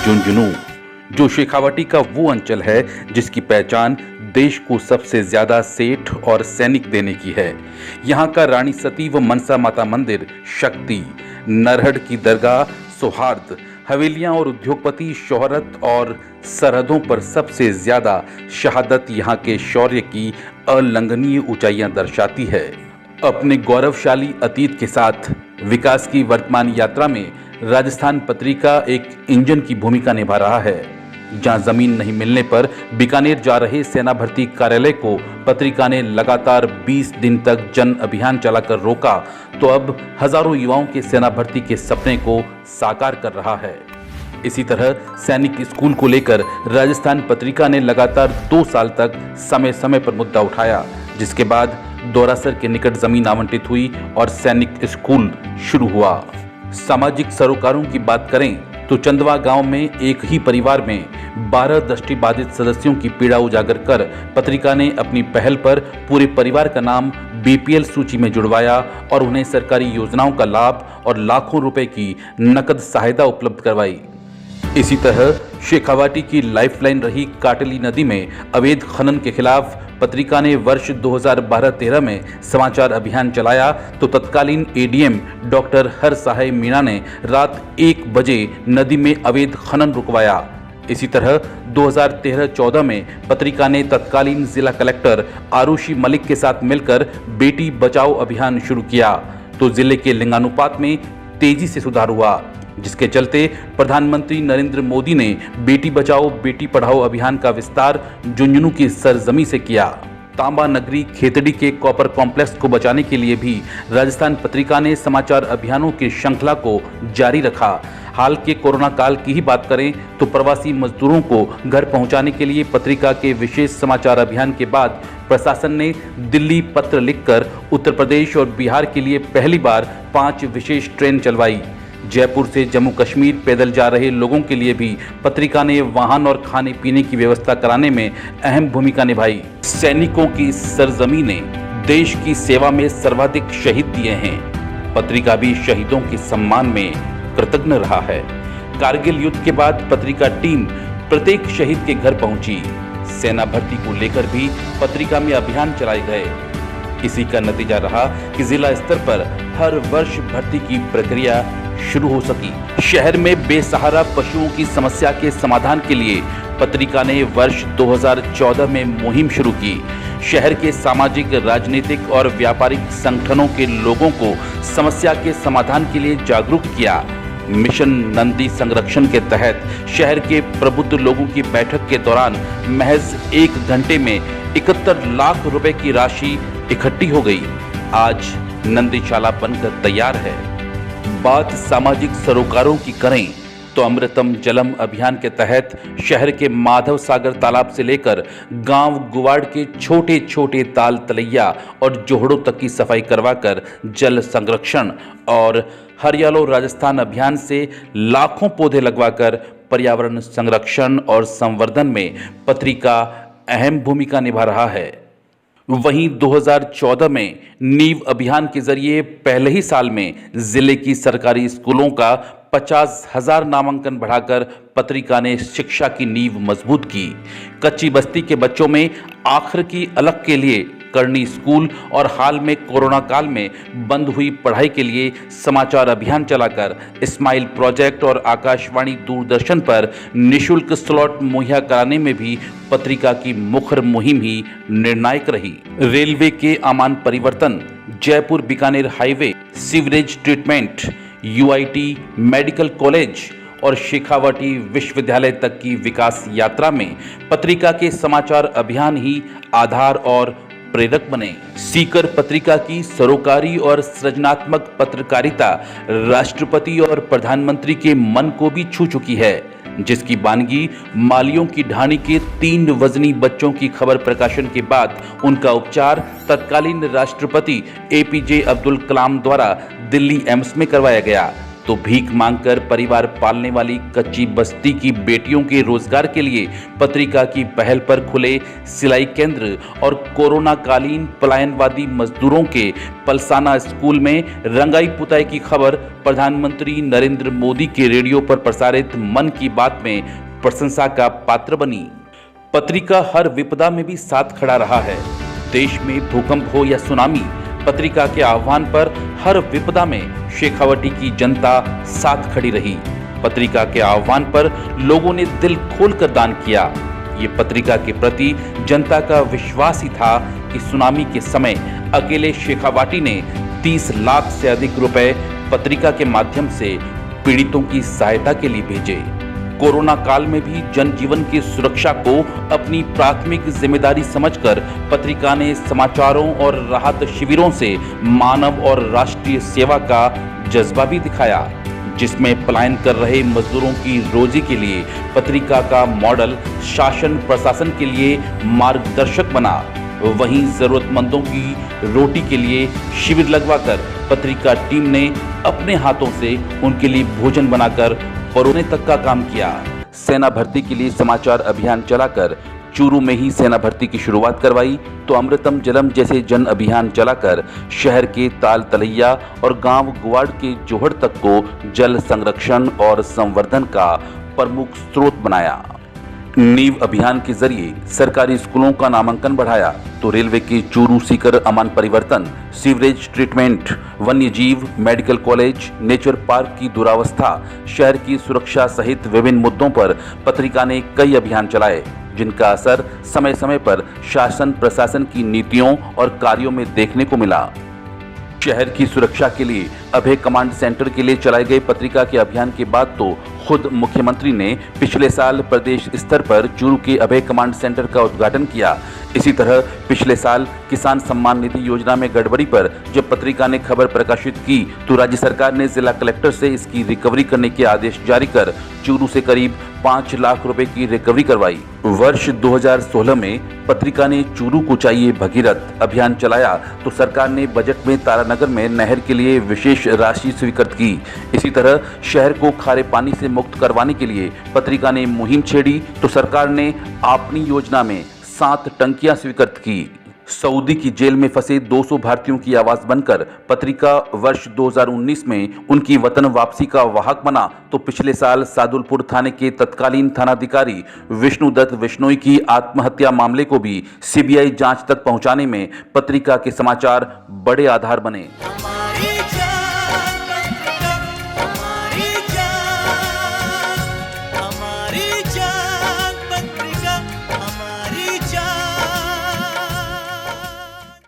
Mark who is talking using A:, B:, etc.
A: झुंझुनू, जो शेखावाटी का वो अंचल है जिसकी पहचान देश को सबसे ज्यादा सेठ और सैनिक देने की है। यहाँ का रानी सती व मनसा माता मंदिर, शक्ति, नरहड़ की दरगाह, सौहार्द, हवेलियां और उद्योगपति, शोहरत और सरहदों पर सबसे ज्यादा शहादत यहाँ के शौर्य की अलंघनीय ऊंचाइयां दर्शाती है। अपने गौरवशाली अतीत के साथ विकास की वर्तमान यात्रा में राजस्थान पत्रिका एक इंजन की भूमिका निभा रहा है। जहां जमीन नहीं मिलने पर बीकानेर जा रहे सेना भर्ती कार्यालय को पत्रिका ने लगातार 20 दिन तक जन अभियान चलाकर रोका, तो अब हजारों युवाओं के सेना भर्ती के सपने को साकार कर रहा है। इसी तरह सैनिक स्कूल को लेकर राजस्थान पत्रिका ने लगातार 2 साल तक समय समय पर मुद्दा उठाया, जिसके बाद दोरासर के निकट जमीन आवंटित हुई और सैनिक स्कूल शुरू हुआ। सामाजिक सरोकारों की बात करें तो चंदवा गांव में एक ही परिवार में 12 दृष्टिबाधित सदस्यों की पीड़ा उजागर कर पत्रिका ने अपनी पहल पर पूरे परिवार का नाम बीपीएल सूची में जुड़वाया और उन्हें सरकारी योजनाओं का लाभ और लाखों रुपए की नकद सहायता उपलब्ध करवाई। इसी तरह शेखावाटी की लाइफलाइन रही काटली नदी में अवैध खनन के खिलाफ पत्रिका ने वर्ष 2012-13 में समाचार अभियान चलाया, तो तत्कालीन एडीएम डॉक्टर हरसहाय मीणा ने रात 1 बजे नदी में अवैध खनन रुकवाया। इसी तरह 2013-14 में पत्रिका ने तत्कालीन जिला कलेक्टर आरुषि मलिक के साथ मिलकर बेटी बचाओ अभियान शुरू किया, तो जिले के लिंगानुपात में तेजी से सुधार हुआ, जिसके चलते प्रधानमंत्री नरेंद्र मोदी ने बेटी बचाओ बेटी पढ़ाओ अभियान का विस्तार झुंझुनू की सरजमी से किया। तांबा नगरी खेतड़ी के कॉपर कॉम्प्लेक्स को बचाने के लिए भी राजस्थान पत्रिका ने समाचार अभियानों की श्रृंखला को जारी रखा। हाल के कोरोना काल की ही बात करें तो प्रवासी मजदूरों को घर पहुंचाने के लिए पत्रिका के विशेष समाचार अभियान के बाद प्रशासन ने दिल्ली पत्र लिखकर उत्तर प्रदेश और बिहार के लिए पहली बार 5 विशेष ट्रेन चलवाई। जयपुर से जम्मू कश्मीर पैदल जा रहे लोगों के लिए भी पत्रिका ने वाहन और खाने पीने की व्यवस्था कराने में अहम भूमिका निभाई। सैनिकों की सरजमी ने देश की सेवा में सर्वाधिक शहीद दिए हैं। पत्रिका भी शहीदों के सम्मान में कृतज्ञ रहा है। कारगिल युद्ध के बाद पत्रिका टीम प्रत्येक शहीद के घर पहुंची। सेना भर्ती को लेकर भी पत्रिका में अभियान चलाए गए। इसी का नतीजा रहा कि जिला स्तर पर हर वर्ष भर्ती की प्रक्रिया शुरू हो सकी। शहर में बेसहारा पशुओं की समस्या के समाधान के लिए पत्रिका ने वर्ष 2014 में मुहिम शुरू की। शहर के सामाजिक, राजनीतिक और व्यापारिक संगठनों के लोगों को समस्या के समाधान के लिए जागरूक किया। मिशन नंदी संरक्षण के तहत शहर के प्रबुद्ध लोगों की बैठक के दौरान महज 1 घंटे में 71 लाख रुपए की राशि इकट्ठी हो गई। आज नंदीशाला बनकर तैयार है। बात सामाजिक सरोकारों की करें तो अमृतम जलम अभियान के तहत शहर के माधव सागर तालाब से लेकर गांव गुवाड़ के छोटे छोटे ताल तलैया और जोहड़ों तक की सफाई करवाकर जल संरक्षण और हरियालो राजस्थान अभियान से लाखों पौधे लगवाकर पर्यावरण संरक्षण और संवर्धन में पत्रिका अहम भूमिका निभा रहा है। वहीं 2014 में नीव अभियान के जरिए पहले ही साल में जिले की सरकारी स्कूलों का 50,000 नामांकन बढ़ाकर पत्रिका ने शिक्षा की नींव मजबूत की। कच्ची बस्ती के बच्चों में आखिर की अलग के लिए करनी स्कूल और हाल में कोरोना काल में बंद हुई पढ़ाई के लिए समाचार अभियान चलाकर स्माइल प्रोजेक्ट और आकाशवाणी दूरदर्शन पर निःशुल्क स्लॉट मुहैया कराने में भी पत्रिका की मुखर मुहिम ही निर्णायक रही। रेलवे के आमान परिवर्तन, Jaipur Bikaner highway, sewerage treatment, UIT medical college और शेखावाटी विश्वविद्यालय तक की विकास यात्रा में पत्रिका के समाचार अभियान ही आधार और प्रेरक बने। सीकर पत्रिका की सरोकारी और सृजनात्मक पत्रकारिता राष्ट्रपति और प्रधानमंत्री के मन को भी छू चुकी है, जिसकी बानगी मालियों की ढाणी के 3 वजनी बच्चों की खबर प्रकाशन के बाद उनका उपचार तत्कालीन राष्ट्रपति एपीजे अब्दुल कलाम द्वारा दिल्ली एम्स में करवाया गया। तो भीख मांगकर परिवार पालने वाली कच्ची बस्ती की बेटियों के रोजगार के लिए पत्रिका की पहल पर खुले सिलाई केंद्र और कोरोना कालीन पलायनवादी मजदूरों के पलसाना स्कूल में रंगाई पुताई की खबर प्रधानमंत्री नरेंद्र मोदी के रेडियो पर प्रसारित मन की बात में प्रशंसा का पात्र बनी। पत्रिका हर विपदा में भी साथ खड़ा रहा है। देश में भूकंप हो या सुनामी, पत्रिका के आह्वान पर हर विपदा में शेखावटी की जनता साथ खड़ी रही। पत्रिका के आह्वान पर लोगों ने दिल खोलकर दान किया। ये पत्रिका के प्रति जनता का विश्वास ही था कि सुनामी के समय अकेले शेखावाटी ने 30 लाख से अधिक रुपए पत्रिका के माध्यम से पीड़ितों की सहायता के लिए भेजे। कोरोना काल में भी जनजीवन की सुरक्षा को अपनी प्राथमिक जिम्मेदारी समझकर पत्रिका ने समाचारों और राहत शिविरों से मानव और राष्ट्रीय सेवा का जज्बा भी दिखाया, जिसमें पलायन कर रहे मजदूरों की रोजी के लिए पत्रिका का मॉडल शासन प्रशासन के लिए मार्गदर्शक बना। वहीं जरूरतमंदों की रोटी के लिए शिविर लगवाकर पत्रिका टीम ने अपने हाथों से उनके लिए भोजन बनाकर परोसने तक का काम किया। सेना भर्ती के लिए समाचार अभियान चलाकर चूरू में ही सेना भर्ती की शुरुआत करवाई, तो अमृतम जलम जैसे जन अभियान चलाकर शहर के ताल तलैया और गांव गुवाड़ के जोहड़ तक को जल संरक्षण और संवर्धन का प्रमुख स्रोत बनाया। नीव अभियान के जरिए सरकारी स्कूलों का नामांकन बढ़ाया, तो रेलवे के चूरू सीकर अमान परिवर्तन, सीवरेज ट्रीटमेंट, वन्य जीव, मेडिकल कॉलेज, नेचर पार्क की दुरावस्था, शहर की सुरक्षा सहित विभिन्न मुद्दों पर पत्रिका ने कई अभियान चलाए, जिनका असर समय समय पर शासन प्रशासन की नीतियों और कार्यों में देखने को मिला। शहर की सुरक्षा के लिए अभय कमांड सेंटर के लिए चलाए गए पत्रिका के अभियान के बाद तो खुद मुख्यमंत्री ने पिछले साल प्रदेश स्तर पर चूरू के अभय कमांड सेंटर का उद्घाटन किया। इसी तरह पिछले साल किसान सम्मान निधि योजना में गड़बड़ी पर जब पत्रिका ने खबर प्रकाशित की, तो राज्य सरकार ने जिला कलेक्टर से इसकी रिकवरी करने के आदेश जारी कर चूरू से करीब 5 लाख रुपए की रिकवरी करवाई। वर्ष 2016 में पत्रिका ने चूरू को चाहिए भगीरथ अभियान चलाया, तो सरकार ने बजट में तारानगर में नहर के लिए विशेष राशि स्वीकृत की। इसी तरह शहर को खारे पानी से मुक्त करवाने के लिए पत्रिका ने मुहिम छेड़ी, तो सरकार ने अपनी योजना में 7 टंकियां स्वीकृत की। सऊदी की जेल में फंसे 200 भारतीयों की आवाज बनकर पत्रिका वर्ष 2019 में उनकी वतन वापसी का वाहक बना, तो पिछले साल सादुलपुर थाने के तत्कालीन थानाधिकारी विष्णुदत्त विश्नोई की आत्महत्या मामले को भी सीबीआई जांच तक पहुंचाने में पत्रिका के समाचार बड़े आधार बने।